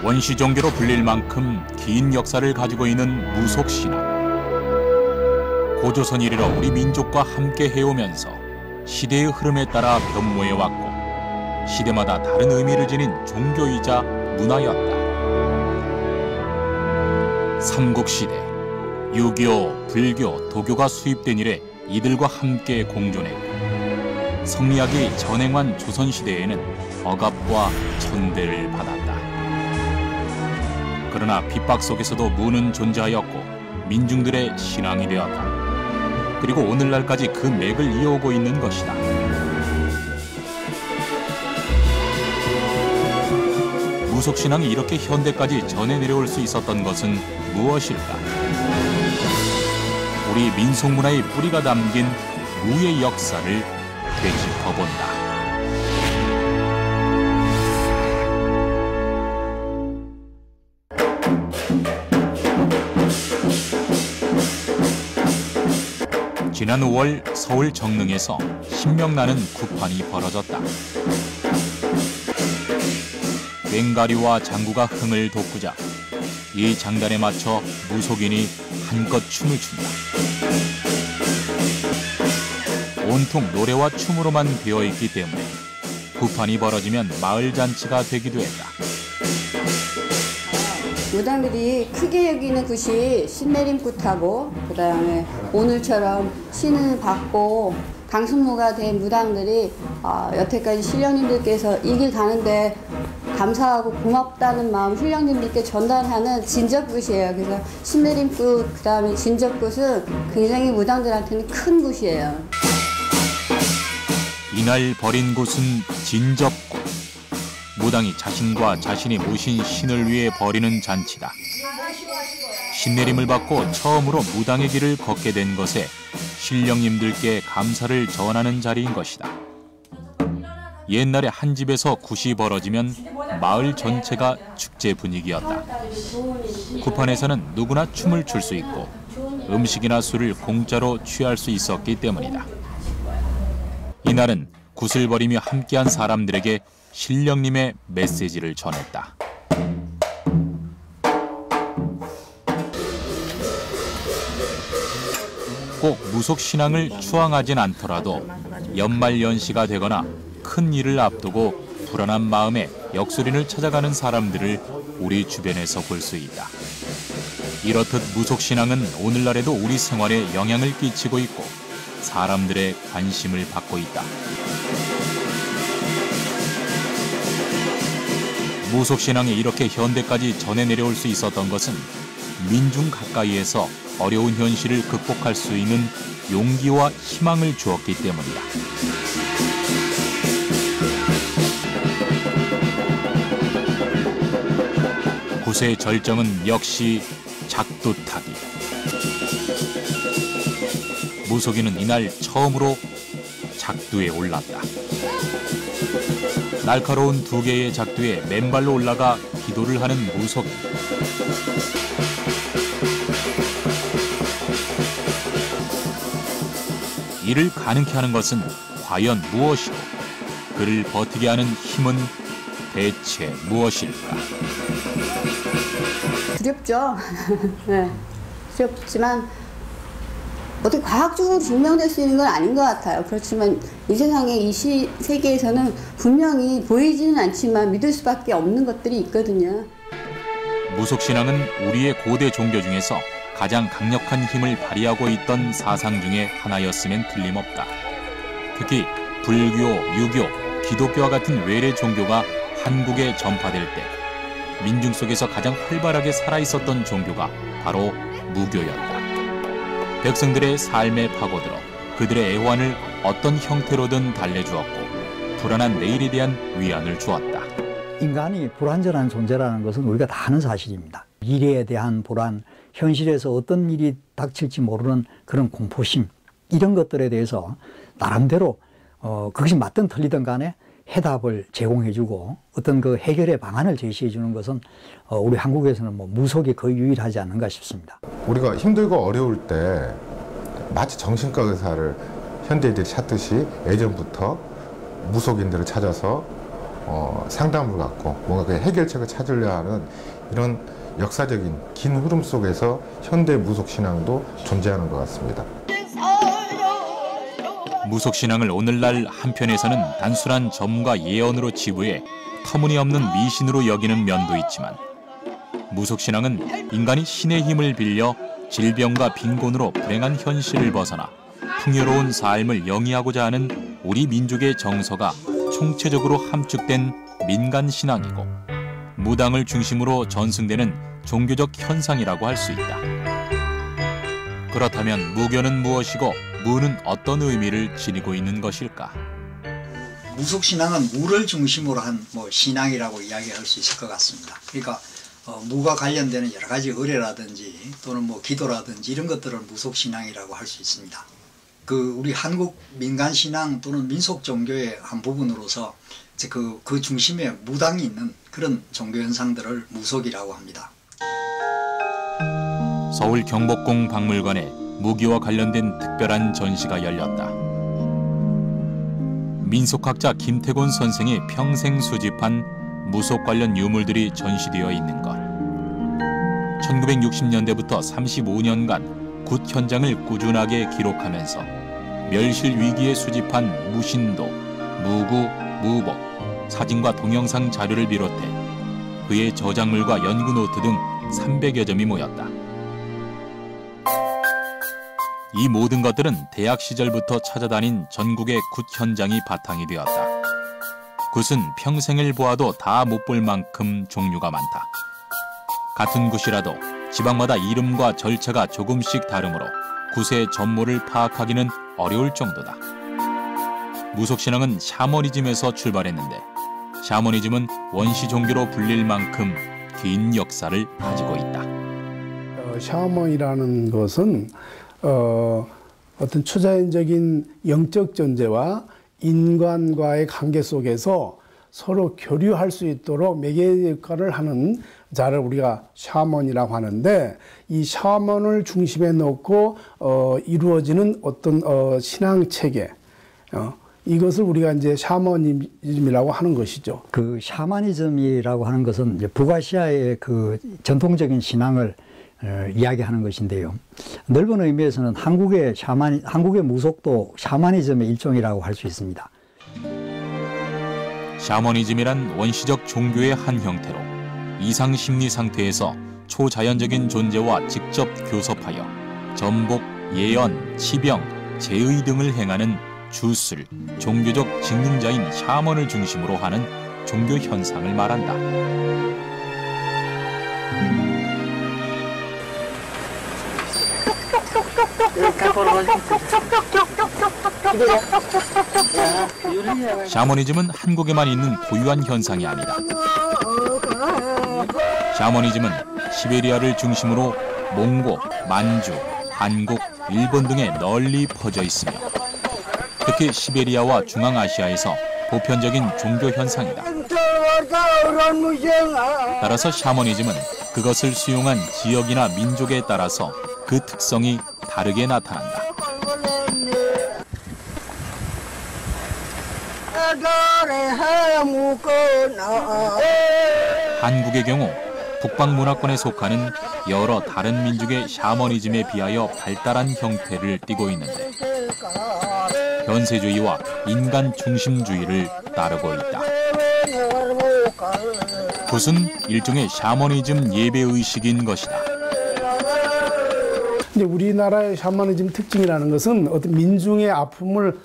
원시 종교로 불릴 만큼 긴 역사를 가지고 있는 무속신앙. 고조선 이래로 우리 민족과 함께 해오면서 시대의 흐름에 따라 변모해왔고 시대마다 다른 의미를 지닌 종교이자 문화였다. 삼국시대, 유교, 불교, 도교가 수입된 이래 이들과 함께 공존했고 성리학이 전행한 조선시대에는 억압과 천대를 받았다. 그러나 핍박 속에서도 무는 존재하였고 민중들의 신앙이 되었다. 그리고 오늘날까지 그 맥을 이어오고 있는 것이다. 무속신앙이 이렇게 현대까지 전해 내려올 수 있었던 것은 무엇일까? 우리 민속문화의 뿌리가 담긴 무의 역사를 되짚어본다. 지난 5월 서울 정릉에서 신명나는 구판이 벌어졌다. 꽹가리와 장구가 흥을 돋구자 이 장단에 맞춰 무속인이 한껏 춤을 춘다. 온통 노래와 춤으로만 되어있기 때문에 구판이 벌어지면 마을 잔치가 되기도 했다. 무당들이 크게 여기는 굿이 신내림굿하고 그다음에 오늘처럼 신을 받고 강승무가 된 무당들이 여태까지 신령님들께서 이 길 가는데 감사하고 고맙다는 마음 신령님들께 전달하는 진접굿이에요. 그래서 신내림굿 그다음에 진접굿은 굉장히 무당들한테는 큰 굿이에요. 이날 벌인 굿은 진접굿. 무당이 자신과 자신이 모신 신을 위해 벌이는 잔치다. 신내림을 받고 처음으로 무당의 길을 걷게 된 것에 신령님들께 감사를 전하는 자리인 것이다. 옛날에 한 집에서 굿이 벌어지면 마을 전체가 축제 분위기였다. 구판에서는 누구나 춤을 출 수 있고 음식이나 술을 공짜로 취할 수 있었기 때문이다. 이날은 굿을 벌이며 함께한 사람들에게 신령님의 메시지를 전했다. 꼭 무속신앙을 추앙하진 않더라도 연말연시가 되거나 큰 일을 앞두고 불안한 마음에 역술인을 찾아가는 사람들을 우리 주변에서 볼 수 있다. 이렇듯 무속신앙은 오늘날에도 우리 생활에 영향을 끼치고 있고 사람들의 관심을 받고 있다. 무속신앙이 이렇게 현대까지 전해 내려올 수 있었던 것은 민중 가까이에서 어려운 현실을 극복할 수 있는 용기와 희망을 주었기 때문이다. 굿의 절정은 역시 작두타기. 무속인은 이날 처음으로 작두에 올랐다. 날카로운 두 개의 작두에 맨발로 올라가 기도를 하는 무속인. 이를 가능케 하는 것은 과연 무엇이고 그를 버티게 하는 힘은 대체 무엇일까? 두렵죠. 네. 두렵지만 어떻게 과학적으로 증명될 수 있는 건 아닌 것 같아요. 그렇지만 이 세상의 이 세계에서는 분명히 보이지는 않지만 믿을 수밖에 없는 것들이 있거든요. 무속신앙은 우리의 고대 종교 중에서 가장 강력한 힘을 발휘하고 있던 사상 중에 하나였으면 틀림없다. 특히 불교, 유교, 기독교와 같은 외래 종교가 한국에 전파될 때 민중 속에서 가장 활발하게 살아있었던 종교가 바로 무교였다. 백성들의 삶에 파고들어 그들의 애환을 어떤 형태로든 달래주었고 불안한 내일에 대한 위안을 주었다. 인간이 불완전한 존재라는 것은 우리가 다 아는 사실입니다. 미래에 대한 불안, 현실에서 어떤 일이 닥칠지 모르는 그런 공포심, 이런 것들에 대해서 나름대로 그것이 맞든 틀리든 간에 해답을 제공해주고 어떤 그 해결의 방안을 제시해주는 것은 우리 한국에서는 무속이 거의 유일하지 않는가 싶습니다. 우리가 힘들고 어려울 때 마치 정신과 의사를 현대인들이 찾듯이 예전부터 무속인들을 찾아서 상담을 갖고 뭔가 그 해결책을 찾으려 하는 이런 역사적인 긴 흐름 속에서 현대 무속신앙도 존재하는 것 같습니다. 무속신앙을 오늘날 한편에서는 단순한 점과 예언으로 치부해 터무니없는 미신으로 여기는 면도 있지만, 무속신앙은 인간이 신의 힘을 빌려 질병과 빈곤으로 불행한 현실을 벗어나 풍요로운 삶을 영위하고자 하는 우리 민족의 정서가 총체적으로 함축된 민간신앙이고, 무당을 중심으로 전승되는 종교적 현상이라고 할 수 있다. 그렇다면 무교는 무엇이고 무는 어떤 의미를 지니고 있는 것일까? 무속신앙은 무를 중심으로 한 신앙이라고 이야기할 수 있을 것 같습니다. 그러니까 무가 관련되는 여러 가지 의례라든지 또는 기도라든지 이런 것들을 무속신앙이라고 할 수 있습니다. 우리 한국 민간신앙 또는 민속 종교의 한 부분으로서 그 중심에 무당이 있는 그런 종교 현상들을 무속이라고 합니다. 서울 경복궁 박물관에 무기와 관련된 특별한 전시가 열렸다. 민속학자 김태곤 선생이 평생 수집한 무속 관련 유물들이 전시되어 있는 것. 1960년대부터 35년간 굿 현장을 꾸준하게 기록하면서 멸실 위기에 수집한 무신도, 무구, 무복, 사진과 동영상 자료를 비롯해 그의 저작물과 연구 노트 등 300여 점이 모였다. 이 모든 것들은 대학 시절부터 찾아다닌 전국의 굿 현장이 바탕이 되었다. 굿은 평생을 보아도 다 못 볼 만큼 종류가 많다. 같은 굿이라도 지방마다 이름과 절차가 조금씩 다르므로 굿의 전모를 파악하기는 어려울 정도다. 무속신앙은 샤머니즘에서 출발했는데, 샤머니즘은 원시 종교로 불릴 만큼 긴 역사를 가지고 있다. 샤머니라는 것은 어떤 초자연적인 영적 존재와 인간과의 관계 속에서 서로 교류할 수 있도록 매개 역할을 하는 자를 우리가 샤먼이라고 하는데, 이 샤먼을 중심에 놓고 이루어지는 어떤 신앙 체계, 이것을 우리가 이제 샤머니즘이라고 하는 것이죠. 그 샤머니즘이라고 하는 것은 이제 북아시아의 그 전통적인 신앙을 이야기하는 것인데요. 넓은 의미에서는 한국의 무속도 샤머니즘의 일종이라고 할 수 있습니다. 샤머니즘이란 원시적 종교의 한 형태로 이상 심리 상태에서 초자연적인 존재와 직접 교섭하여 전복, 예언, 치병, 제의 등을 행하는 주술, 종교적 직능자인 샤먼을 중심으로 하는 종교 현상을 말한다. 샤머니즘은 한국에만 있는 고유한 현상이 아니다. 샤머니즘은 시베리아를 중심으로 몽고, 만주, 한국, 일본 등에 널리 퍼져 있으며, 특히 시베리아와 중앙아시아에서 보편적인 종교 현상이다. 따라서 샤머니즘은 그것을 수용한 지역이나 민족에 따라서 그 특성이 다르게 나타난다. 한국의 경우 북방 문화권에 속하는 여러 다른 민족의 샤머니즘에 비하여 발달한 형태를 띠고 있는데, 현세주의와 인간 중심주의를 따르고 있다. 굿은 일종의 샤머니즘 예배의식인 것이다. 근데 우리나라의 샤머니즘 특징이라는 것은 어떤 민중의 아픔을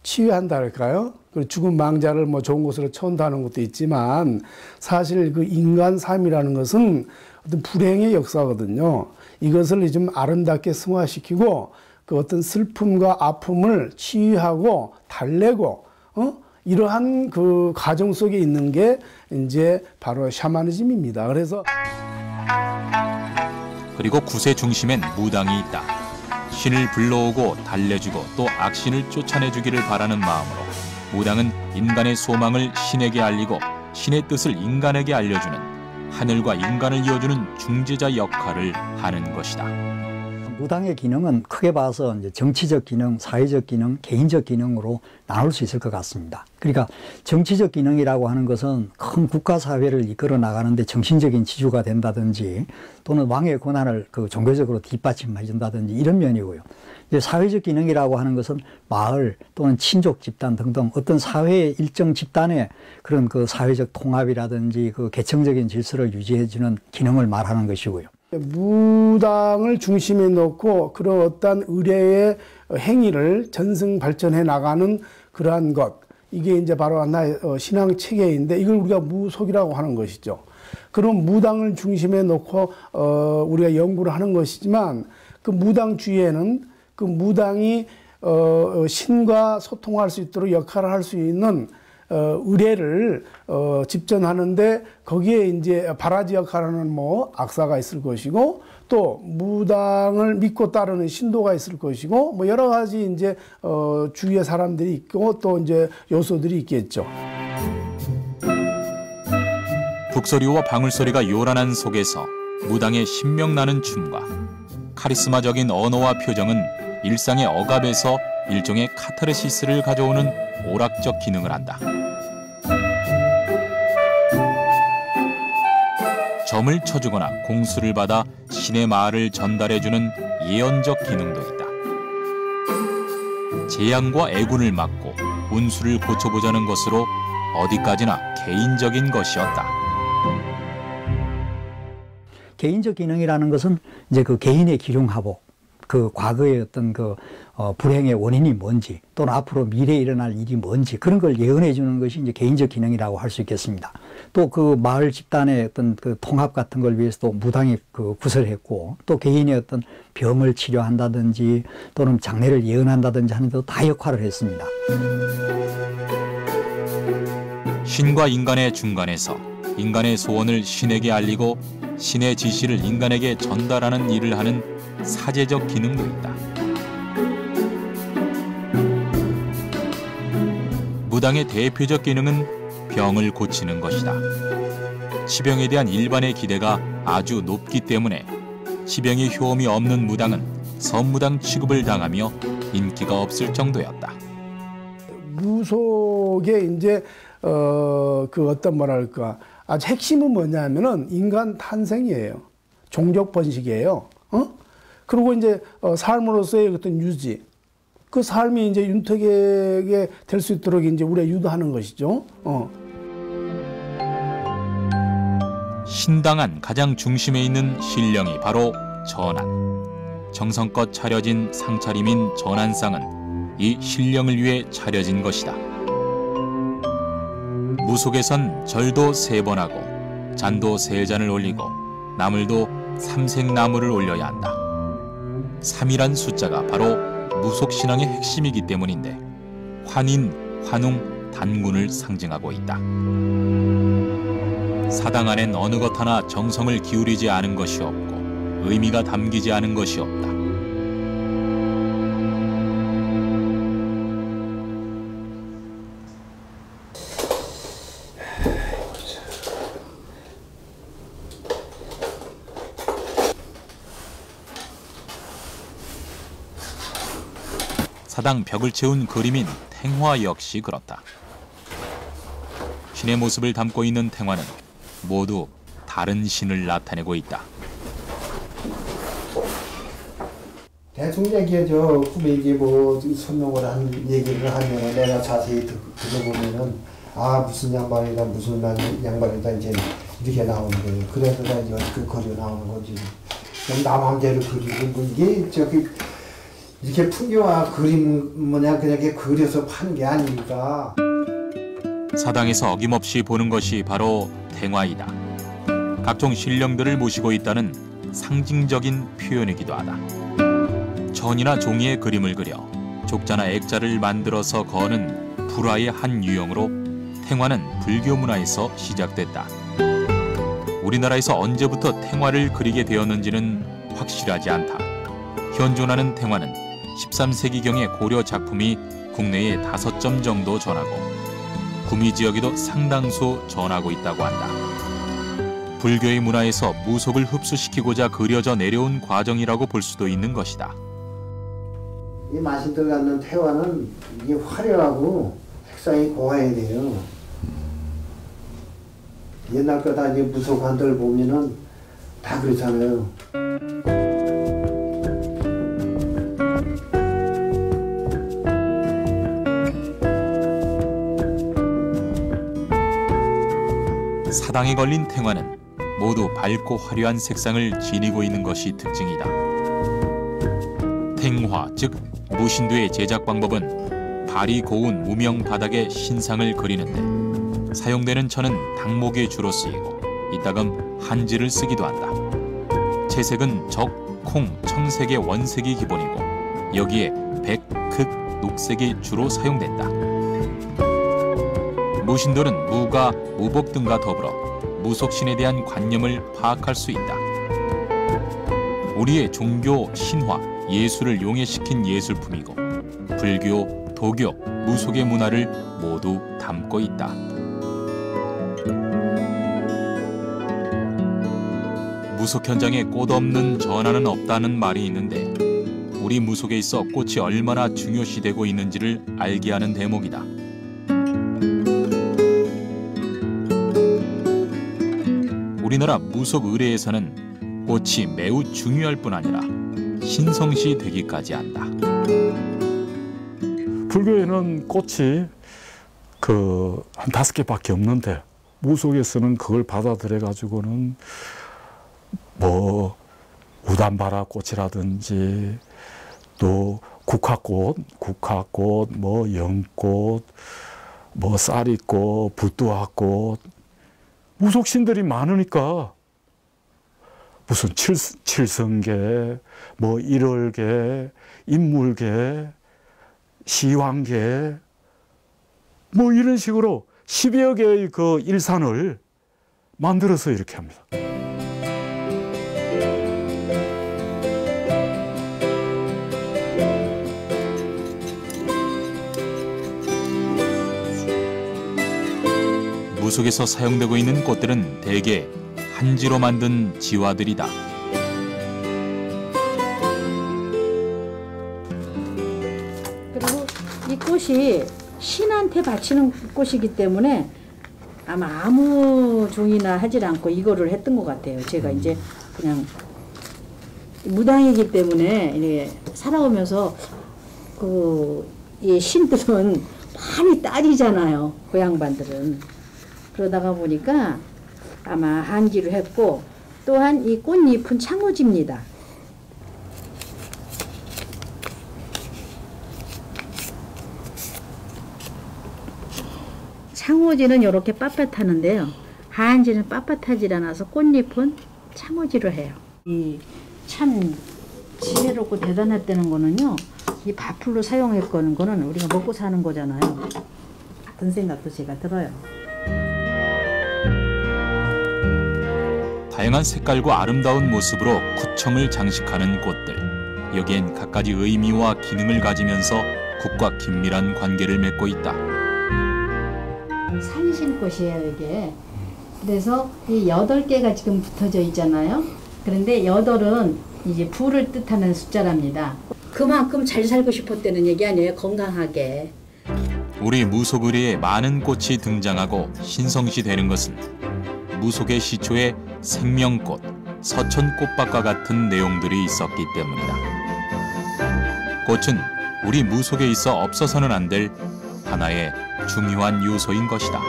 치유한다 할까요? 죽은 망자를 좋은 곳으로 처운다는 것도 있지만, 사실 그 인간 삶이라는 것은 어떤 불행의 역사거든요. 이것을 좀 아름답게 승화시키고 그 어떤 슬픔과 아픔을 치유하고 달래고 이러한 그 과정 속에 있는 게 이제 바로 샤머니즘입니다. 그리고 굿의 중심엔 무당이 있다. 신을 불러오고 달래주고 또 악신을 쫓아내주기를 바라는 마음으로 무당은 인간의 소망을 신에게 알리고 신의 뜻을 인간에게 알려주는, 하늘과 인간을 이어주는 중재자 역할을 하는 것이다. 무당의 기능은 크게 봐서 이제 정치적 기능, 사회적 기능, 개인적 기능으로 나눌 수 있을 것 같습니다. 그러니까 정치적 기능이라고 하는 것은 큰 국가 사회를 이끌어 나가는데 정신적인 지주가 된다든지 또는 왕의 권한을 그 종교적으로 뒷받침해 준다든지 이런 면이고요. 이제 사회적 기능이라고 하는 것은 마을 또는 친족 집단 등등 어떤 사회의 일정 집단의 그런 그 사회적 통합이라든지 그 계층적인 질서를 유지해주는 기능을 말하는 것이고요. 무당을 중심에 놓고 그런 어떤 의례의 행위를 전승 발전해 나가는 그러한 것, 이게 이제 바로 하나의 신앙 체계인데 이걸 우리가 무속이라고 하는 것이죠. 그런 무당을 중심에 놓고 우리가 연구를 하는 것이지만 그 무당 주위에는 그 무당이 신과 소통할 수 있도록 역할을 할 수 있는 의례를 집전하는데 거기에 이제 바라지 역할하는 뭐 악사가 있을 것이고 또 무당을 믿고 따르는 신도가 있을 것이고 뭐 여러 가지 이제 주위에 사람들이 있고 또 이제 요소들이 있겠죠. 북소리와 방울소리가 요란한 속에서 무당의 신명나는 춤과 카리스마적인 언어와 표정은 일상의 억압에서 일종의 카타르시스를 가져오는 오락적 기능을 한다. 점을 쳐주거나 공수를 받아 신의 말을 전달해주는 예언적 기능도 있다. 재앙과 애군을 막고 운수를 고쳐보자는 것으로 어디까지나 개인적인 것이었다. 개인적 기능이라는 것은 이제 그 개인의 기륭하복, 그 과거의 어떤 그 불행의 원인이 뭔지 또는 앞으로 미래에 일어날 일이 뭔지 그런 걸 예언해 주는 것이 이제 개인적 기능이라고 할 수 있겠습니다. 또 그 마을 집단의 어떤 그 통합 같은 걸 위해서도 무당이 그 구설했고 또 개인의 어떤 병을 치료한다든지 또는 장례를 예언한다든지 하는 데도 다 역할을 했습니다. 신과 인간의 중간에서 인간의 소원을 신에게 알리고 신의 지시를 인간에게 전달하는 일을 하는 사제적 기능도 있다. 무당의 대표적 기능은 병을 고치는 것이다. 치병에 대한 일반의 기대가 아주 높기 때문에 치병의 효험이 없는 무당은 선무당 취급을 당하며 인기가 없을 정도였다. 무속의 이제 그 어떤 뭐랄까 아주 핵심은 뭐냐면은 인간 탄생이에요. 종족 번식이에요. 그리고 이제 삶으로서의 어떤 유지, 그 삶이 이제 윤택하게 될 수 있도록 이제 우리가 유도하는 것이죠. 신당한 가장 중심에 있는 신령이 바로 전한. 정성껏 차려진 상차림인 전한상은 이 신령을 위해 차려진 것이다. 무속에선 절도 3번 하고 잔도 3잔을 올리고 나물도 삼색나물을 올려야 한다. 3이란 숫자가 바로 무속신앙의 핵심이기 때문인데 환인, 환웅, 단군을 상징하고 있다. 사당 안엔 어느 것 하나 정성을 기울이지 않은 것이 없고 의미가 담기지 않은 것이 없다. 사당 벽을 채운 그림인 탱화 역시 그렇다. 신의 모습을 담고 있는 탱화는 모두 다른 신을 나타내고 있다. 대충 얘기해 저 꿈에 이제 뭐 설명을 한 얘기를 하면 내가 자세히 들어보면은 아 무슨 양반이다 무슨 양반이다 이제 이렇게 나오는 거예요. 그래서 다 이제 그 그려 나오는 거지. 남함대로 그리고 뭐 이게 저기 이렇게 풍경화 그림 뭐냐 그냥 그려서 파는 게 아니니까. 사당에서 어김없이 보는 것이 바로 탱화이다. 각종 신령들을 모시고 있다는 상징적인 표현이기도 하다. 천이나 종이에 그림을 그려 족자나 액자를 만들어서 거는 불화의 한 유형으로 탱화는 불교 문화에서 시작됐다. 우리나라에서 언제부터 탱화를 그리게 되었는지는 확실하지 않다. 현존하는 탱화는 13세기경의 고려 작품이 국내에 5점 정도 전하고 구미 지역에도 상당수 전하고 있다고 한다. 불교의 문화에서 무속을 흡수시키고자 그려져 내려온 과정이라고 볼 수도 있는 것이다. 이 맛이 들어가는 태화는 이게 화려하고 색상이 고와야 돼요. 옛날 거 다 이제 무속관들 보면은 다 그렇잖아요. 사당에 걸린 탱화는 모두 밝고 화려한 색상을 지니고 있는 것이 특징이다. 탱화, 즉 무신도의 제작 방법은 발이 고운 무명 바닥에 신상을 그리는데 사용되는 천은 당목에 주로 쓰이고 이따금 한지를 쓰기도 한다. 채색은 적, 콩, 청색의 원색이 기본이고 여기에 백, 극, 녹색이 주로 사용된다. 무신도는 무가, 무복 등과 더불어 무속신에 대한 관념을 파악할 수 있다. 우리의 종교, 신화, 예술을 용해시킨 예술품이고 불교, 도교, 무속의 문화를 모두 담고 있다. 무속 현장에 꽃 없는 전화는 없다는 말이 있는데 우리 무속에 있어 꽃이 얼마나 중요시되고 있는지를 알게 하는 대목이다. 우리나라 무속 의례에서는 꽃이 매우 중요할 뿐 아니라 신성시 되기까지 한다. 불교에는 꽃이 한 5개밖에 없는데 무속에서는 그걸 받아들여 가지고는 뭐 우담바라 꽃이라든지 또 국화꽃, 뭐 연꽃, 뭐 쌀이꽃, 부뚜화꽃 무속신들이 많으니까 무슨 칠성계, 뭐 일월계, 인물계, 시황계 뭐 이런 식으로 10여 개의 그 일산을 만들어서 이렇게 합니다. 무속에서 사용되고 있는 꽃들은 대개 한지로 만든 지화들이다. 그리고 이 꽃이 신한테 바치는 꽃이기 때문에 아마 아무 종이나 하질 않고 이거를 했던 것 같아요. 제가 이제 그냥 무당이기 때문에 이렇게 살아오면서 이 신들은 많이 따지잖아요. 고향반들은. 그러다가 보니까 아마 한지로 했고 또한 이 꽃잎은 창호지입니다. 창호지는 이렇게 빳빳하는데요. 한지는 빳빳하지 않아서 꽃잎은 창호지로 해요. 이 참 지혜롭고 대단했다는 거는요. 이 밥풀로 사용했거는 거는 우리가 먹고 사는 거잖아요. 같은 생각도 제가 들어요. 다양한 색깔과 아름다운 모습으로 구청을 장식하는 꽃들. 여기엔 갖가지 의미와 기능을 가지면서 국과 긴밀한 관계를 맺고 있다. 산신꽃이에요, 이게. 그래서 이 8개가 지금 붙어져 있잖아요. 그런데 8은 이제 부를 뜻하는 숫자랍니다. 그만큼 잘 살고 싶었다는 얘기 아니에요, 건강하게. 우리 무속 의례에 많은 꽃이 등장하고 신성시 되는 것은 무속의 시초에 생명꽃, 서천꽃밭과 같은 내용들이 있었기 때문이다. 꽃은 우리 무속에 있어 없어서는 안 될 하나의 중요한 요소인 것이다.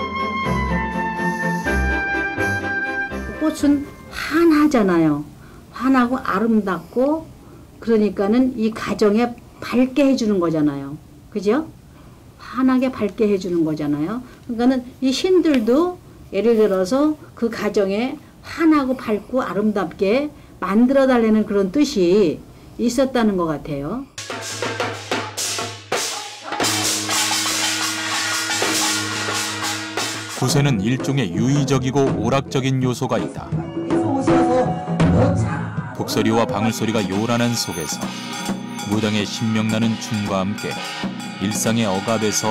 꽃은 환하잖아요. 환하고 아름답고 그러니까는 이 가정에 밝게 해주는 거잖아요. 그죠? 환하게 밝게 해주는 거잖아요. 그러니까는 이 신들도 예를 들어서 그 가정에 환하고 밝고 아름답게 만들어 달라는 그런 뜻이 있었다는 것 같아요. 구세는 일종의 유의적이고 오락적인 요소가 있다. 북소리와 방울소리가 요란한 속에서 무당의 신명나는 춤과 함께 일상의 억압에서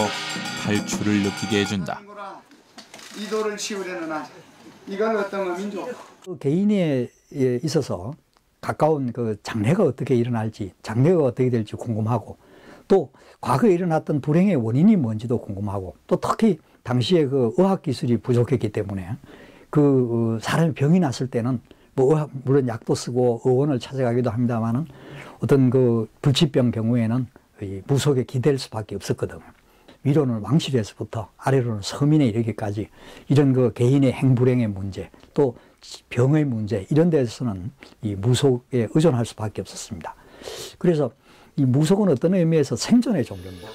탈출을 느끼게 해준다. 이도를 씌우려는 이건 어떤 민족? 그 개인에 있어서 가까운 그 장래가 어떻게 일어날지, 장래가 어떻게 될지 궁금하고, 또 과거에 일어났던 불행의 원인이 뭔지도 궁금하고, 또 특히 당시에 그 의학 기술이 부족했기 때문에 그 사람이 병이 났을 때는 뭐 물론 약도 쓰고 의원을 찾아가기도 합니다만은 어떤 그 불치병 경우에는 이 무속에 기댈 수밖에 없었거든요. 위로는 왕실에서부터 아래로는 서민에 이르기까지 이런 그 개인의 행불행의 문제, 또 병의 문제, 이런 데서는 이 무속에 의존할 수밖에 없었습니다. 그래서 이 무속은 어떤 의미에서 생존의 종교입니다.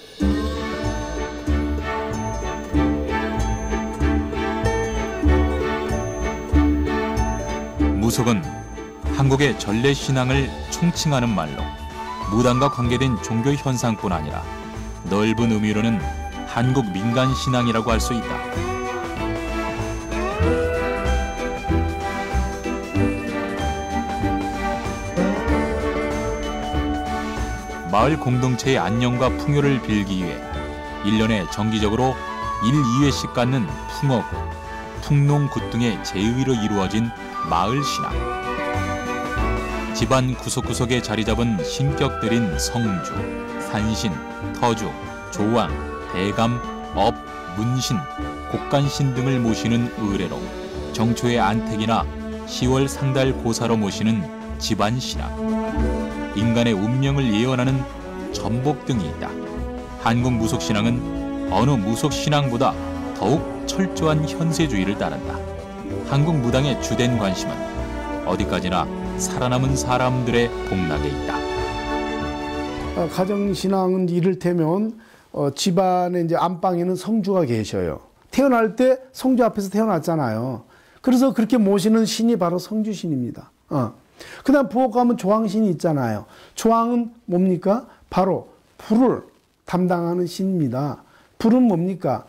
무속은 한국의 전래 신앙을 총칭하는 말로 무당과 관계된 종교 현상뿐 아니라 넓은 의미로는 한국 민간 신앙이라고 할 수 있다. 마을 공동체의 안녕과 풍요를 빌기 위해 1년에 정기적으로 1, 2회씩 갖는 풍어굿, 풍농굿 등의 제의로 이루어진 마을 신앙. 집안 구석구석에 자리 잡은 신격들인 성주, 산신, 터주, 조왕, 대감, 업, 문신, 곡간신 등을 모시는 의례로 정초의 안택이나 10월 상달 고사로 모시는 집안 신앙, 인간의 운명을 예언하는 전복 등이 있다. 한국 무속신앙은 어느 무속신앙보다 더욱 철저한 현세주의를 따른다. 한국 무당의 주된 관심은 어디까지나 살아남은 사람들의 복락에 있다. 가정신앙은 이를테면 집안에 이제 안방에는 성주가 계셔요. 태어날 때 성주 앞에서 태어났잖아요. 그래서 그렇게 모시는 신이 바로 성주신입니다. 그 다음 부엌 가면 조왕신이 있잖아요. 조왕은 뭡니까? 바로 불을 담당하는 신입니다. 불은 뭡니까?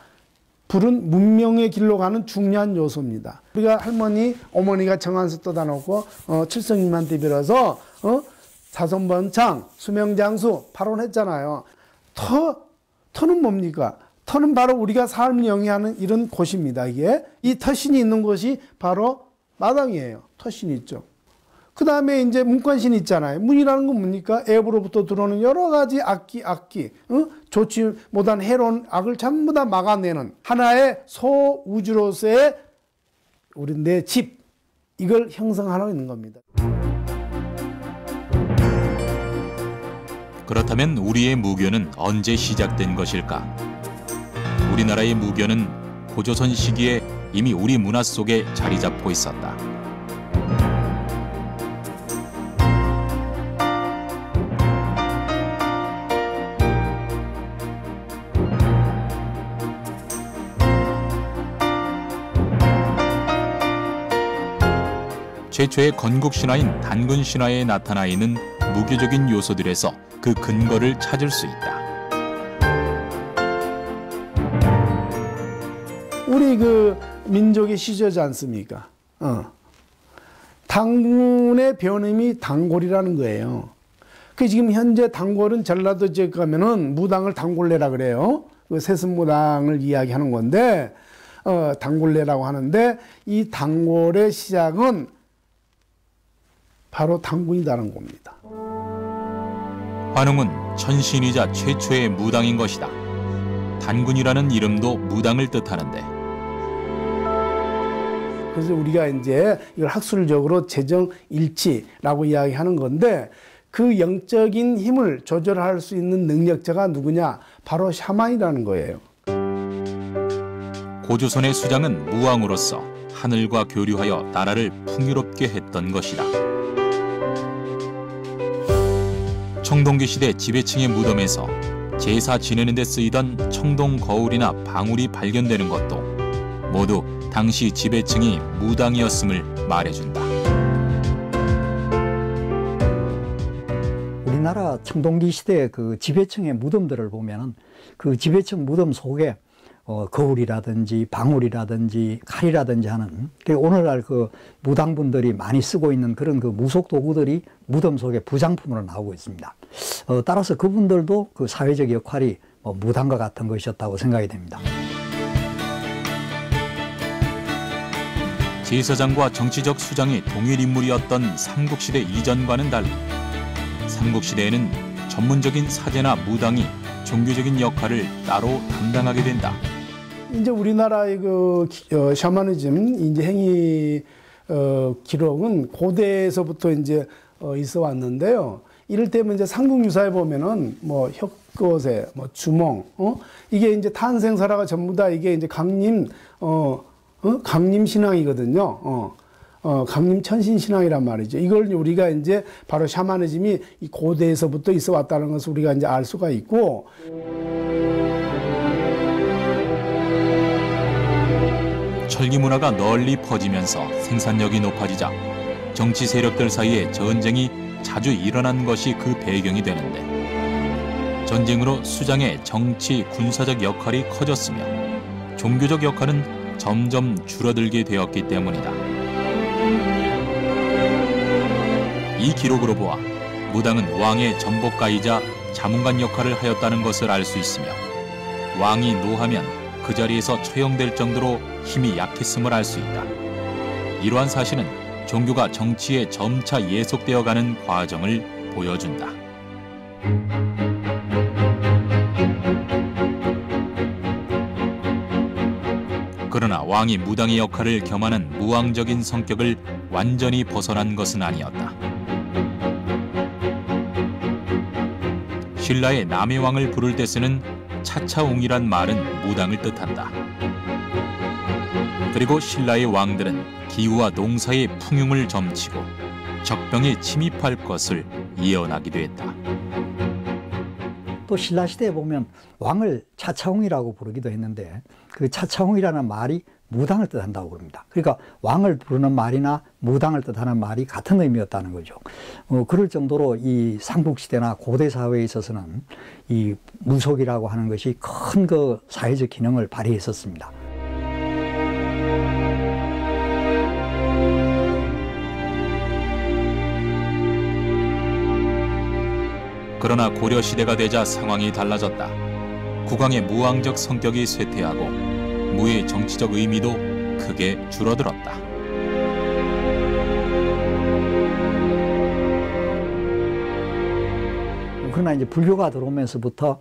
불은 문명의 길로 가는 중요한 요소입니다. 우리가 할머니, 어머니가 정한수 떠다 놓고 칠성님한테 빌어서 사선번창, 수명장수 발언했잖아요. 터는 뭡니까? 터는 바로 우리가 삶을 영위하는 이런 곳입니다. 이게 이 터신이 있는 곳이 바로 마당이에요. 터신이 있죠. 그 다음에 이제 문관신이 있잖아요. 문이라는 건 뭡니까? 앱으로부터 들어오는 여러 가지 악기, 좋지 못한 해로운 악을 전부 다 막아내는 하나의 소우주로서의 우리 내 집, 이걸 형성하고 있는 겁니다. 그렇다면 우리의 무교는 언제 시작된 것일까? 우리나라의 무교는 고조선 시기에 이미 우리 문화 속에 자리 잡고 있었다. 최초의 건국신화인 단군신화에 나타나 있는 무교적인 요소들에서 그 근거를 찾을 수 있다. 우리 그 민족의 시조지 않습니까? 단군의 변음이 단골이라는 거예요. 그 지금 현재 단골은 전라도 지역 가면은 무당을 단골레라 그래요. 그 세습무당을 이야기하는 건데 단골레라고 하는데 이 단골의 시작은 바로 단군이라는 겁니다. 환웅은 천신이자 최초의 무당인 것이다. 단군이라는 이름도 무당을 뜻하는데, 그래서 우리가 이제 이걸 학술적으로 재정일치라고 이야기하는 건데 그 영적인 힘을 조절할 수 있는 능력자가 누구냐? 바로 샤만이라는 거예요. 고조선의 수장은 무왕으로서 하늘과 교류하여 나라를 풍요롭게 했던 것이다. 청동기 시대 지배층의 무덤에서 제사 지내는 데 쓰이던 청동 거울이나 방울이 발견되는 것도 모두 당시 지배층이 무당이었음을 말해준다. 우리나라 청동기 시대 그 지배층의 무덤들을 보면은 그 지배층 무덤 속에 거울이라든지 방울이라든지 칼이라든지 하는 오늘날 그 무당분들이 많이 쓰고 있는 그런 그 무속 도구들이 무덤 속에 부장품으로 나오고 있습니다. 따라서 그분들도 그 사회적 역할이 무당과 같은 것이었다고 생각이 됩니다. 제사장과 정치적 수장이 동일 인물이었던 삼국시대 이전과는 달리 삼국시대에는 전문적인 사제나 무당이 종교적인 역할을 따로 담당하게 된다. 이제 우리나라의 그 샤머니즘 이제 행위 기록은 고대에서부터 이제 있어 왔는데요. 이를테면 이제 삼국유사에 보면은 뭐 혁거세, 뭐 주몽, 이게 이제 탄생설화가 전부 다 이게 이제 강림 신앙이거든요. 강림 천신 신앙이란 말이죠. 이걸 우리가 이제 바로 샤머니즘이 이 고대에서부터 있어 왔다는 것을 우리가 이제 알 수가 있고. 철기 문화가 널리 퍼지면서 생산력이 높아지자 정치 세력들 사이에 전쟁이 자주 일어난 것이 그 배경이 되는데, 전쟁으로 수장의 정치, 군사적 역할이 커졌으며 종교적 역할은 점점 줄어들게 되었기 때문이다. 이 기록으로 보아 무당은 왕의 전복가이자 자문관 역할을 하였다는 것을 알 수 있으며, 왕이 노하면 그 자리에서 처형될 정도로 힘이 약했음을 알 수 있다. 이러한 사실은 종교가 정치에 점차 예속되어가는 과정을 보여준다. 그러나 왕이 무당의 역할을 겸하는 무왕적인 성격을 완전히 벗어난 것은 아니었다. 신라의 남의 왕을 부를 때 쓰는 차차웅이란 말은 무당을 뜻한다. 그리고 신라의 왕들은 기후와 농사의 풍흉을 점치고 적병에 침입할 것을 예언하기도 했다. 또 신라시대에 보면 왕을 차차웅이라고 부르기도 했는데, 그 차차웅이라는 말이 무당을 뜻한다고 그럽니다. 그러니까 왕을 부르는 말이나 무당을 뜻하는 말이 같은 의미였다는 거죠. 그럴 정도로 이 삼국시대나 고대 사회에 있어서는 이 무속이라고 하는 것이 큰 그 사회적 기능을 발휘했었습니다. 그러나 고려시대가 되자 상황이 달라졌다. 국왕의 무왕적 성격이 쇠퇴하고 무의 정치적 의미도 크게 줄어들었다. 그러나 이제 불교가 들어오면서부터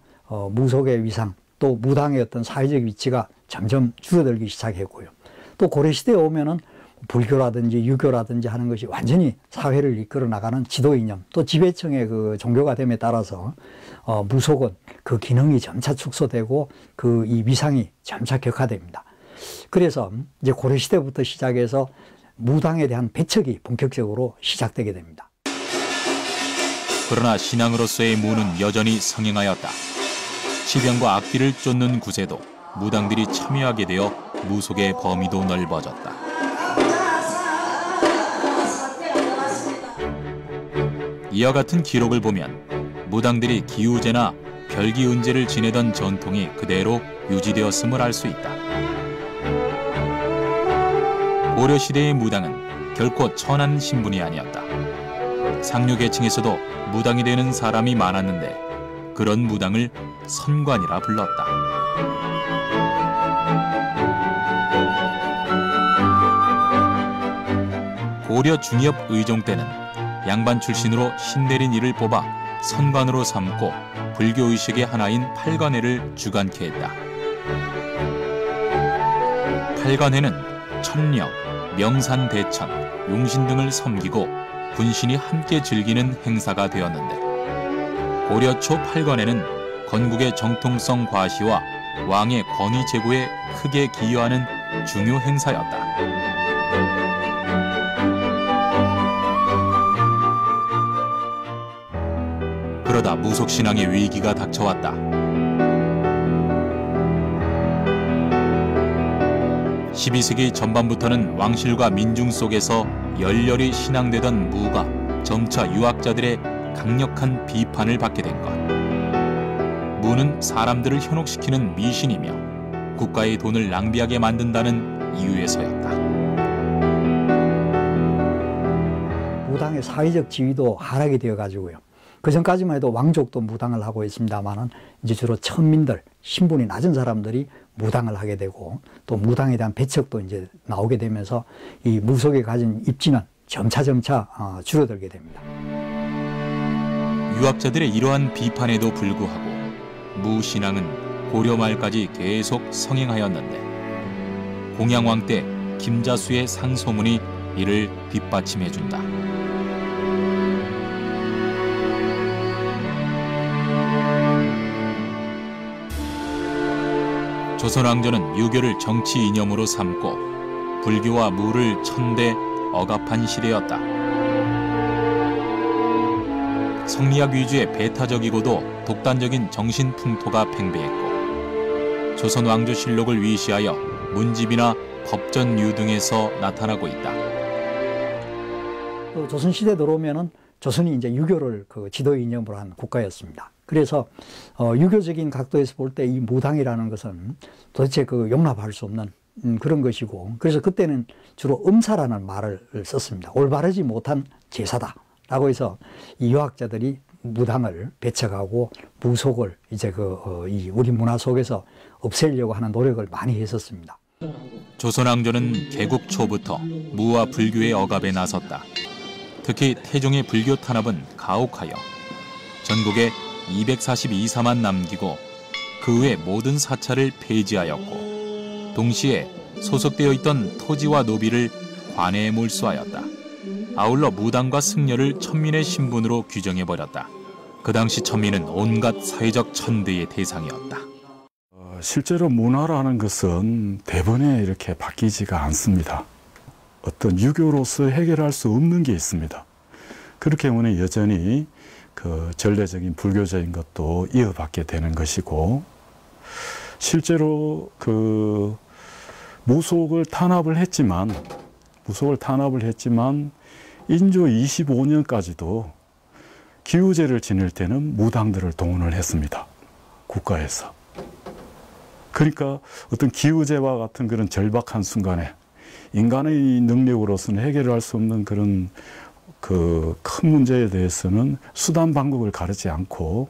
무속의 위상, 또 무당의 어떤 사회적 위치가 점점 줄어들기 시작했고요. 또 고려시대에 오면은 불교라든지 유교라든지 하는 것이 완전히 사회를 이끌어 나가는 지도 이념, 또 지배층의 그 종교가 됨에 따라서 무속은 그 기능이 점차 축소되고 그 이 위상이 점차 격화됩니다. 그래서 이제 고려시대부터 시작해서 무당에 대한 배척이 본격적으로 시작되게 됩니다. 그러나 신앙으로서의 무는 여전히 성행하였다. 치병과 악기를 쫓는 구세도 무당들이 참여하게 되어 무속의 범위도 넓어졌다. 이와 같은 기록을 보면 무당들이 기우제나 별기은제를 지내던 전통이 그대로 유지되었음을 알 수 있다. 고려시대의 무당은 결코 천한 신분이 아니었다. 상류계층에서도 무당이 되는 사람이 많았는데 그런 무당을 선관이라 불렀다. 고려 중엽 의종 때는 양반 출신으로 신내린 이를 뽑아 선관으로 삼고 불교의식의 하나인 팔관회를 주관케 했다. 팔관회는 천령, 명산대천, 용신 등을 섬기고 군신이 함께 즐기는 행사가 되었는데, 고려 초 팔관회는 건국의 정통성 과시와 왕의 권위 제고에 크게 기여하는 중요 행사였다. 그러다 무속신앙의 위기가 닥쳐왔다. 12세기 전반부터는 왕실과 민중 속에서 열렬히 신앙되던 무가 점차 유학자들의 강력한 비판을 받게 된 것. 무는 사람들을 현혹시키는 미신이며 국가의 돈을 낭비하게 만든다는 이유에서였다. 무당의 사회적 지위도 하락이 되어가지고요. 그 전까지만 해도 왕족도 무당을 하고 있습니다만은 이제 주로 천민들, 신분이 낮은 사람들이 무당을 하게 되고 또 무당에 대한 배척도 이제 나오게 되면서 이 무속에 가진 입지는 점차 줄어들게 됩니다. 유학자들의 이러한 비판에도 불구하고 무신앙은 고려 말까지 계속 성행하였는데 공양왕 때 김자수의 상소문이 이를 뒷받침해준다. 조선왕조는 유교를 정치 이념으로 삼고 불교와 무를 천대 억압한 시대였다. 성리학 위주의 배타적이고도 독단적인 정신 풍토가 팽배했고 조선왕조실록을 위시하여 문집이나 법전류 등에서 나타나고 있다. 조선시대 들어오면은 조선이 이제 유교를 그 지도 이념으로 한 국가였습니다. 그래서 유교적인 각도에서 볼 때 이 무당이라는 것은 도대체 그 용납할 수 없는 그런 것이고, 그래서 그때는 주로 음사라는 말을 썼습니다. 올바르지 못한 제사다라고 해서 이 유학자들이 무당을 배척하고 무속을 이제 이 우리 문화 속에서 없애려고 하는 노력을 많이 했었습니다. 조선왕조는 개국 초부터 무와 불교의 억압에 나섰다. 특히 태종의 불교 탄압은 가혹하여 전국에 242사만 남기고 그 외 모든 사찰을 폐지하였고 동시에 소속되어 있던 토지와 노비를 관해에 몰수하였다. 아울러 무당과 승려를 천민의 신분으로 규정해버렸다. 그 당시 천민은 온갖 사회적 천대의 대상이었다. 실제로 문화라는 것은 대번에 이렇게 바뀌지가 않습니다. 어떤 유교로서 해결할 수 없는 게 있습니다. 그렇기 때문에 여전히 그 전례적인 불교적인 것도 이어받게 되는 것이고, 실제로 그 무속을 탄압을 했지만 인조 25년까지도 기우제를 지낼 때는 무당들을 동원을 했습니다. 국가에서. 그러니까 어떤 기우제와 같은 그런 절박한 순간에 인간의 능력으로서는 해결할 수 없는 그런 그 큰 문제에 대해서는 수단 방법을 가르지 않고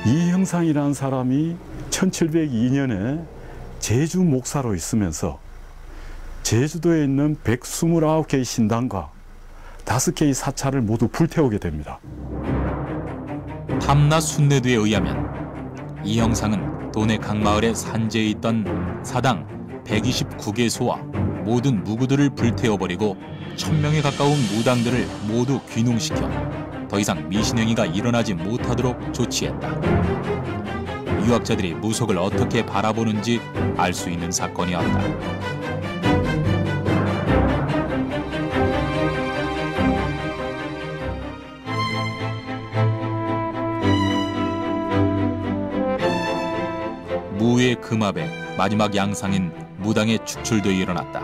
이형상이라는 사람이 1702년에 제주 목사로 있으면서 제주도에 있는 129개의 신당과 5개의 사찰을 모두 불태우게 됩니다. 탐나 순례도에 의하면 이 형상은 도내 각 마을의 산재에 있던 사당 129개소와 모든 무구들을 불태워버리고 1000명에 가까운 무당들을 모두 귀농시켜 더 이상 미신행위가 일어나지 못하도록 조치했다. 유학자들이 무속을 어떻게 바라보는지 알 수 있는 사건이었다. 무의 금압의 마지막 양상인 무당의 축출도 일어났다.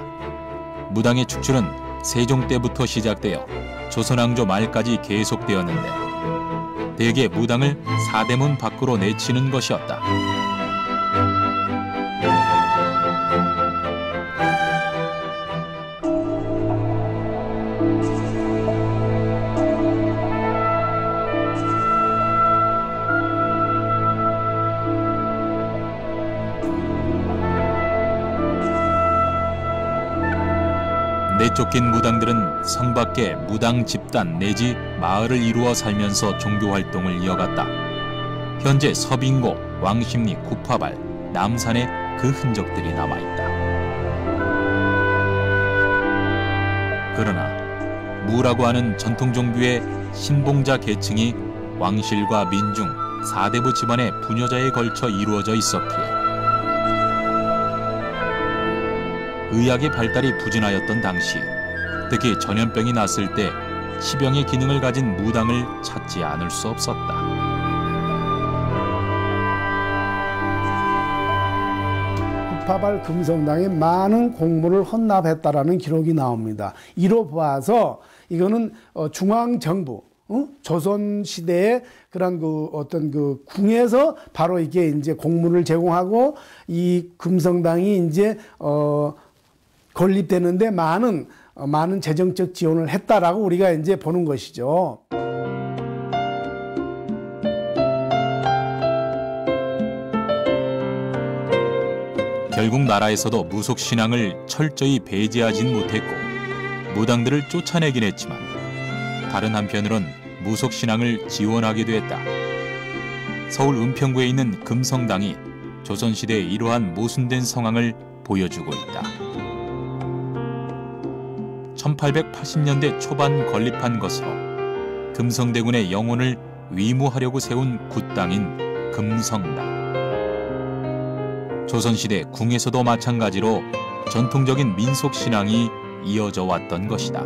무당의 축출은 세종 때부터 시작되어 조선왕조 말까지 계속되었는데 대개 무당을 사대문 밖으로 내치는 것이었다. 내쫓긴 무당들은 성 밖에 무당 집단 내지 마을을 이루어 살면서 종교 활동을 이어갔다. 현재 서빙고, 왕십리, 구파발, 남산에 그 흔적들이 남아있다. 그러나 무라고 하는 전통 종교의 신봉자 계층이 왕실과 민중, 사대부 집안의 부녀자에 걸쳐 이루어져 있었기에 의학의 발달이 부진하였던 당시, 특히 전염병이 났을 때 치병의 기능을 가진 무당을 찾지 않을 수 없었다. 구파발 금성당에 많은 공물을 헌납했다라는 기록이 나옵니다. 이로 봐서 이거는 중앙정부, 조선 시대의 그런 그 어떤 그 궁에서 바로 이게 이제 공문을 제공하고 이 금성당이 이제 건립되는데 많은 재정적 지원을 했다라고 우리가 이제 보는 것이죠. 결국 나라에서도 무속 신앙을 철저히 배제하진 못했고 무당들을 쫓아내긴 했지만 다른 한편으론 무속 신앙을 지원하기도 했다. 서울 은평구에 있는 금성당이 조선시대의 이러한 모순된 상황을 보여주고 있다. 1880년대 초반 건립한 것으로 금성대군의 영혼을 위무하려고 세운 굿당인 금성당. 조선시대 궁에서도 마찬가지로 전통적인 민속 신앙이 이어져 왔던 것이다.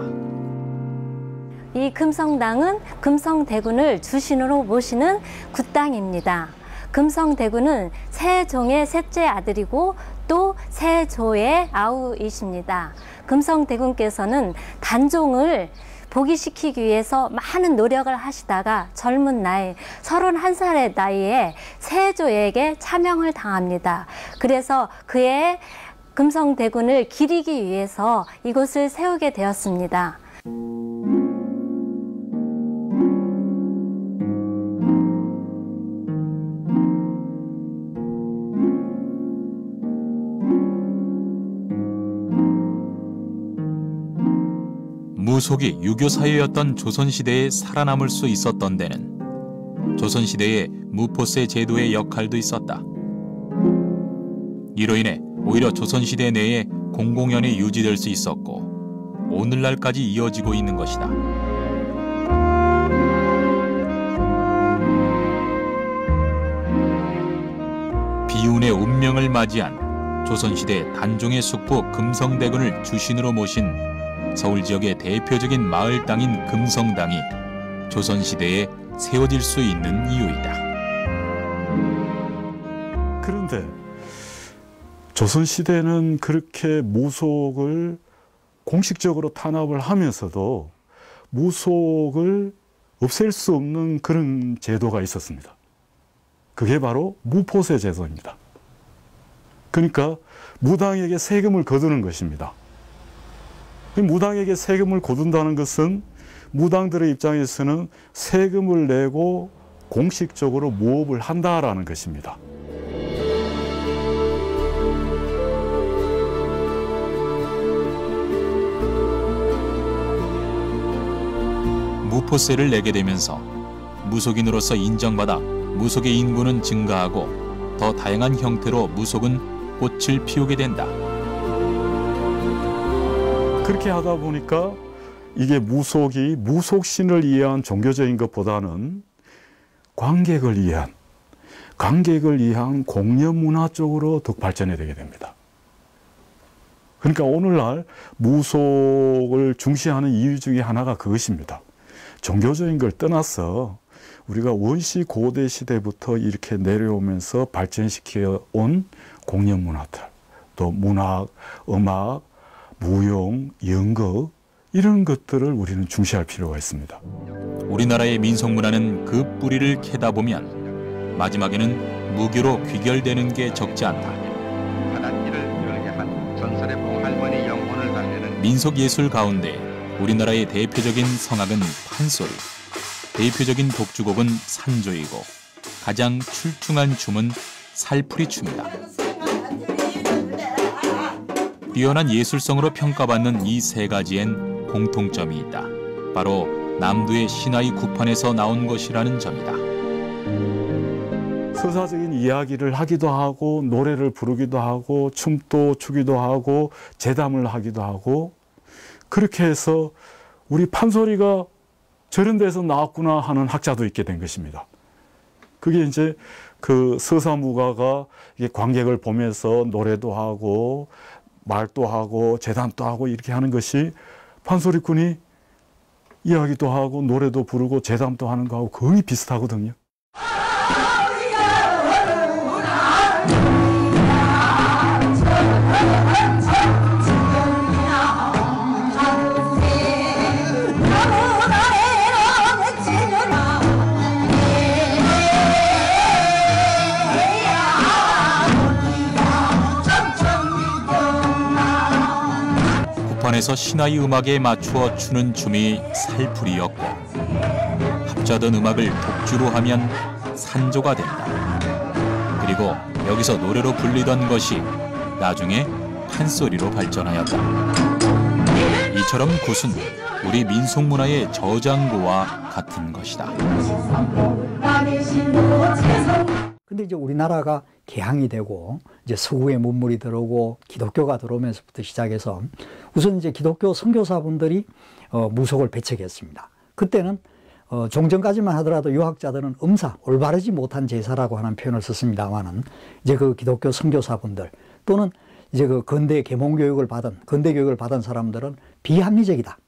이 금성당은 금성대군을 주신으로 모시는 굿당입니다. 금성대군은 세종의 셋째 아들이고 또 세조의 아우이십니다. 금성대군께서는 단종을 복위시키기 위해서 많은 노력을 하시다가 젊은 나이 31살의 나이에 세조에게 차명을 당합니다. 그래서 그의 금성대군을 기리기 위해서 이곳을 세우게 되었습니다. 무속이 유교 사회였던 조선시대에 살아남을 수 있었던 데는 조선시대의 무포세 제도의 역할도 있었다. 이로 인해 오히려 조선시대 내에 공공연히 유지될 수 있었고 오늘날까지 이어지고 있는 것이다. 비운의 운명을 맞이한 조선시대 단종의 숙부 금성대군을 주신으로 모신 서울 지역의 대표적인 마을 땅인 금성당이 조선시대에 세워질 수 있는 이유이다. 그런데 조선시대는 그렇게 무속을 공식적으로 탄압을 하면서도 무속을 없앨 수 없는 그런 제도가 있었습니다. 그게 바로 무포세 제도입니다. 그러니까 무당에게 세금을 거두는 것입니다. 무당에게 세금을 거둔다는 것은 무당들의 입장에서는 세금을 내고 공식적으로 무업을 한다라는 것입니다. 무포세를 내게 되면서 무속인으로서 인정받아 무속의 인구는 증가하고 더 다양한 형태로 무속은 꽃을 피우게 된다. 그렇게 하다 보니까 이게 무속이 무속신을 이해한 종교적인 것보다는 관객을 이해한 공연 문화 쪽으로 더 발전이 되게 됩니다. 그러니까 오늘날 무속을 중시하는 이유 중에 하나가 그것입니다. 종교적인 걸 떠나서 우리가 원시 고대 시대부터 이렇게 내려오면서 발전시켜 온 공연 문화들, 또 문학, 음악, 무용, 연극 이런 것들을 우리는 중시할 필요가 있습니다. 우리나라의 민속문화는 그 뿌리를 캐다 보면 마지막에는 무교로 귀결되는 게 적지 않다. 민속예술 가운데 우리나라의 대표적인 성악은 판소리, 대표적인 독주곡은 산조이고 가장 출중한 춤은 살풀이춤이다. 뛰어난 예술성으로 평가받는 이 세 가지엔 공통점이 있다. 바로 남도의 신화의 구판에서 나온 것이라는 점이다. 서사적인 이야기를 하기도 하고 노래를 부르기도 하고 춤도 추기도 하고 제담을 하기도 하고 그렇게 해서 우리 판소리가 저런 데서 나왔구나 하는 학자도 있게 된 것입니다. 그게 이제 그 서사무가가 관객을 보면서 노래도 하고 말도 하고 재단도 하고 이렇게 하는 것이 판소리꾼이 이야기도 하고 노래도 부르고 재담도 하는 거하고 거의 비슷하거든요. 무반에서 신화의 음악에 맞추어 추는 춤이 살풀이였고 합자던 음악을 독주로 하면 산조가 된다. 그리고 여기서 노래로 불리던 것이 나중에 판소리로 발전하였다. 이처럼 굿은 우리 민속문화의 저장고와 같은 것이다. 근데 이제 우리나라가 개항이 되고 이제 서구의 문물이 들어오고 기독교가 들어오면서부터 시작해서 우선 이제 기독교 선교사분들이 무속을 배척했습니다. 그때는 종전까지만 하더라도 유학자들은 음사, 올바르지 못한 제사라고 하는 표현을 썼습니다만은 이제 그 기독교 선교사분들 또는 이제 그 근대 계몽 교육을 받은 근대 교육을 받은 사람들은 비합리적이다.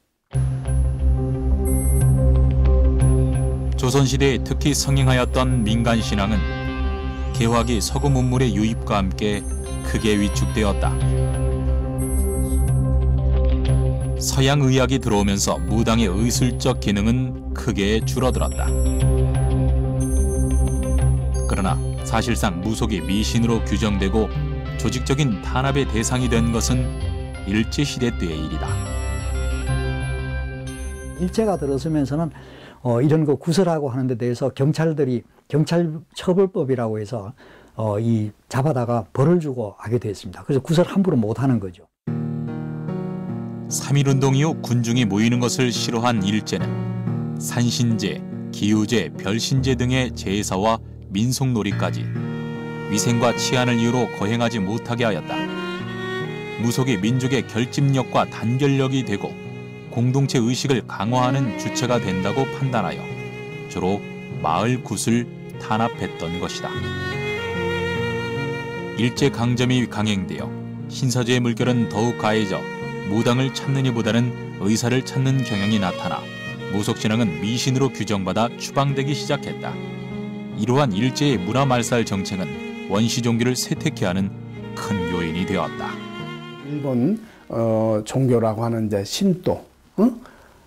조선시대에 특히 성행하였던 민간신앙은 개화기 서구 문물의 유입과 함께 크게 위축되었다. 서양 의학이 들어오면서 무당의 의술적 기능은 크게 줄어들었다. 그러나 사실상 무속이 미신으로 규정되고 조직적인 탄압의 대상이 된 것은 일제시대 때의 일이다. 일제가 들어서면서는 이런 거 구설하고 하는 데 대해서 경찰들이 경찰처벌법이라고 해서 이 잡아다가 벌을 주고 하게 되었습니다. 그래서 구설 함부로 못 하는 거죠. 3.1운동 이후 군중이 모이는 것을 싫어한 일제는 산신제, 기우제, 별신제 등의 제사와 민속놀이까지 위생과 치안을 이유로 거행하지 못하게 하였다. 무속이 민족의 결집력과 단결력이 되고 공동체 의식을 강화하는 주체가 된다고 판단하여 주로 마을 굿을 탄압했던 것이다. 일제강점이 강행되어 신사제의 물결은 더욱 가해져 무당을 찾는 이보다는 의사를 찾는 경향이 나타나 무속신앙은 미신으로 규정받아 추방되기 시작했다. 이러한 일제의 문화말살 정책은 원시 종교를 쇠퇴케 하는 큰 요인이 되었다. 일본 종교라고 하는 이제 신도,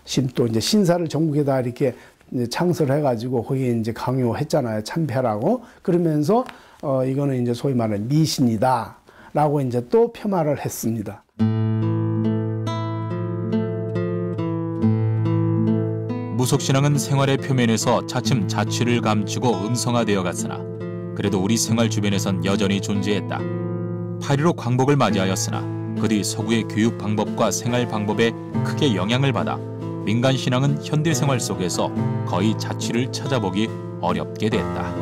신도 이제 신사를 전국에다 이렇게 이제 창설해가지고 거기에 이제 강요했잖아요. 참패라고. 그러면서 이거는 이제 소위 말하는 미신이다라고 이제 또 폄하를 했습니다. 무속신앙은 생활의 표면에서 차츰 자취를 감추고 음성화되어 갔으나 그래도 우리 생활 주변에선 여전히 존재했다. 8.15 광복을 맞이하였으나 그 뒤 서구의 교육 방법과 생활 방법에 크게 영향을 받아 민간신앙은 현대생활 속에서 거의 자취를 찾아보기 어렵게 됐다.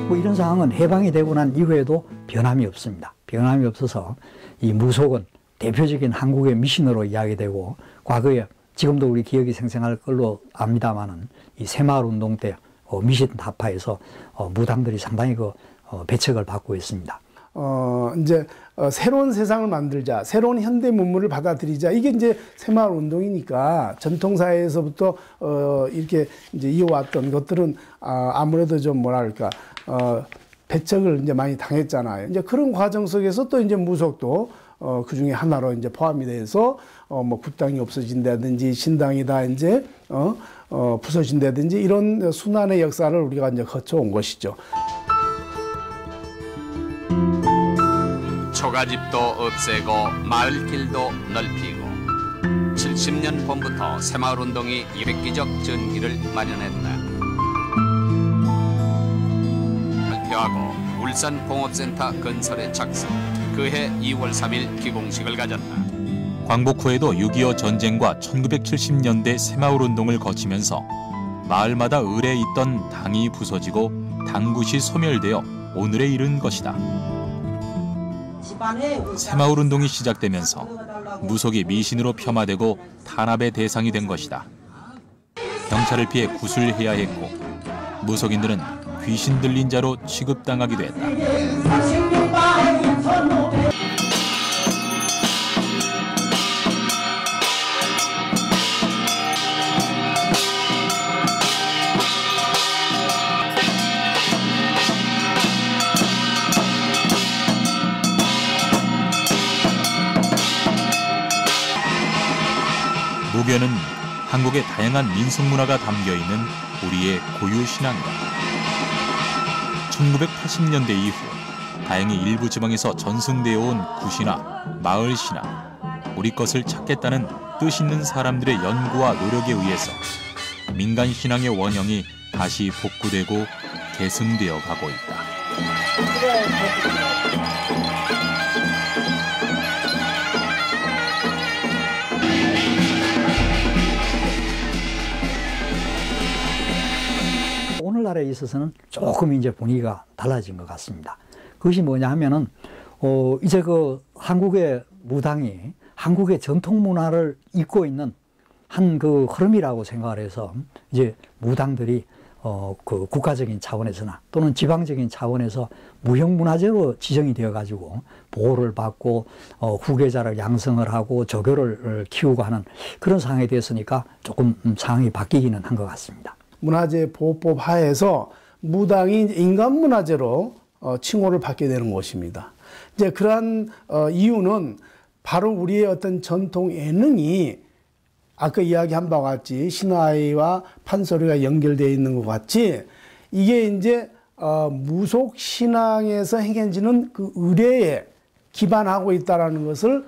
뭐 이런 상황은 해방이 되고 난 이후에도 변함이 없습니다. 변함이 없어서 이 무속은 대표적인 한국의 미신으로 이야기되고 과거에 지금도 우리 기억이 생생할 걸로 압니다만은 이 새마을운동 때 미신 타파에서 무당들이 상당히 배척을 받고 있습니다. 이제 새로운 세상을 만들자, 새로운 현대 문물을 받아들이자, 이게 이제 새마을운동이니까 전통사회에서부터 이렇게 이제 이어왔던 것들은 아무래도 좀 뭐랄까 배척을 이제 많이 당했잖아요. 이제 그런 과정 속에서 또 이제 무속도 그 중에 하나로 이제 포함이 돼서 뭐 굿당이 없어진다든지 신당이 다 이제 부서진다든지 이런 순환의 역사를 우리가 이제 거쳐온 것이죠. 초가집도 없애고 마을길도 넓히고 70년 전부터 새마을운동이 획기적 전기를 마련했다. 발표하고 울산공업센터 건설에 착수. 그해 2월 3일 기공식을 가졌다. 광복 후에도 6.25 전쟁과 1970년대 새마을운동을 거치면서 마을마다 을에 있던 당이 부서지고 당굿이 소멸되어 오늘에 이른 것이다. 새마을운동이 시작되면서 무속이 미신으로 폄하되고 탄압의 대상이 된 것이다. 경찰을 피해 굿을 해야 했고 무속인들은 귀신 들린 자로 취급당하기도 했다. 무교는 한국의 다양한 민속문화가 담겨있는 우리의 고유 신앙이다. 1980년대 이후 다행히 일부 지방에서 전승되어 온 굿이나 마을신앙, 우리 것을 찾겠다는 뜻 있는 사람들의 연구와 노력에 의해서 민간 신앙의 원형이 다시 복구되고 계승되어 가고 있다. 오늘날에 있어서는 조금 이제 분위기가 달라진 것 같습니다. 그것이 뭐냐 하면은 이제 그 한국의 무당이 한국의 전통 문화를 잇고 있는 한 그 흐름이라고 생각을 해서 이제 무당들이 그 국가적인 차원에서나 또는 지방적인 차원에서 무형문화재로 지정이 되어 가지고 보호를 받고 후계자를 양성을 하고 조교를 키우고 하는 그런 상황이 되었으니까 조금 상황이 바뀌기는 한 것 같습니다. 문화재 보호법 하에서 무당이 인간문화재로 칭호를 받게 되는 것입니다. 이제 그러한 이유는 바로 우리의 어떤 전통 예능이 아까 이야기한 바와 같이 신화와 판소리가 연결되어 있는 것 같이 이게 이제 무속 신앙에서 행해지는 그 의례에 기반하고 있다라는 것을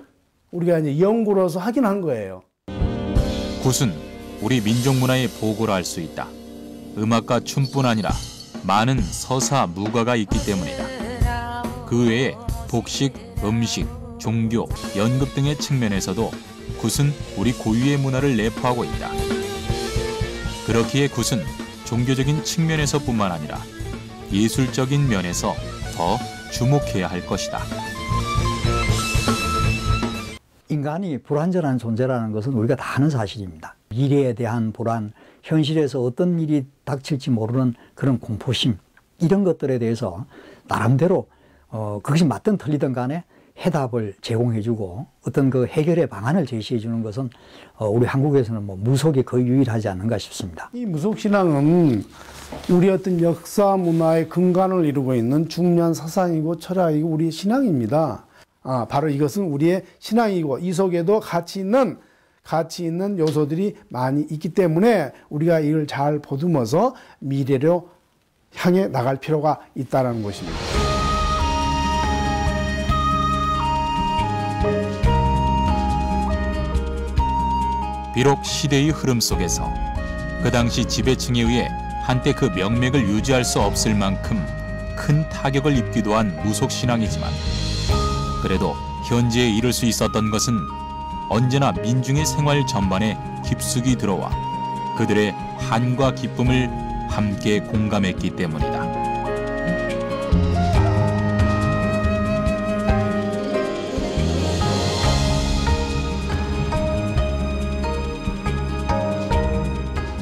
우리가 이제 연구로서 확인한 거예요. 굿은 우리 민족 문화의 보고라 할 수 있다. 음악과 춤뿐 아니라 많은 서사, 무가가 있기 때문이다. 그 외에 복식, 음식, 종교, 연극 등의 측면에서도 굿은 우리 고유의 문화를 내포하고 있다. 그렇기에 굿은 종교적인 측면에서뿐만 아니라 예술적인 면에서 더 주목해야 할 것이다. 인간이 불완전한 존재라는 것은 우리가 다 아는 사실입니다. 미래에 대한 불안, 현실에서 어떤 일이 닥칠지 모르는 그런 공포심, 이런 것들에 대해서 나름대로 그것이 맞든 틀리든 간에 해답을 제공해주고 어떤 그 해결의 방안을 제시해주는 것은 우리 한국에서는 뭐 무속이 거의 유일하지 않는가 싶습니다. 이 무속신앙은 우리 어떤 역사 문화의 근간을 이루고 있는 중요한 사상이고 철학이고 우리의 신앙입니다. 바로 이것은 우리의 신앙이고 이 속에도 가치 있는 요소들이 많이 있기 때문에 우리가 이걸 잘 보듬어서 미래로 향해 나갈 필요가 있다는 것입니다. 비록 시대의 흐름 속에서 그 당시 지배층에 의해 한때 그 명맥을 유지할 수 없을 만큼 큰 타격을 입기도 한 무속신앙이지만 그래도 현재에 이를 수 있었던 것은 언제나 민중의 생활 전반에 깊숙이 들어와 그들의 한과 기쁨을 함께 공감했기 때문이다.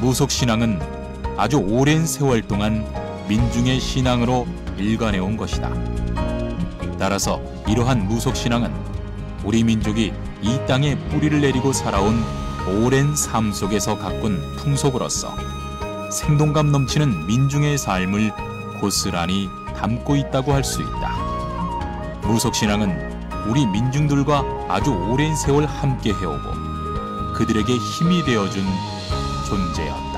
무속신앙은 아주 오랜 세월 동안 민중의 신앙으로 일관해온 것이다. 따라서 이러한 무속신앙은 우리 민족이 이 땅에 뿌리를 내리고 살아온 오랜 삶 속에서 가꾼 풍속으로서 생동감 넘치는 민중의 삶을 고스란히 담고 있다고 할 수 있다. 무속신앙은 우리 민중들과 아주 오랜 세월 함께 해오고 그들에게 힘이 되어준 존재였다.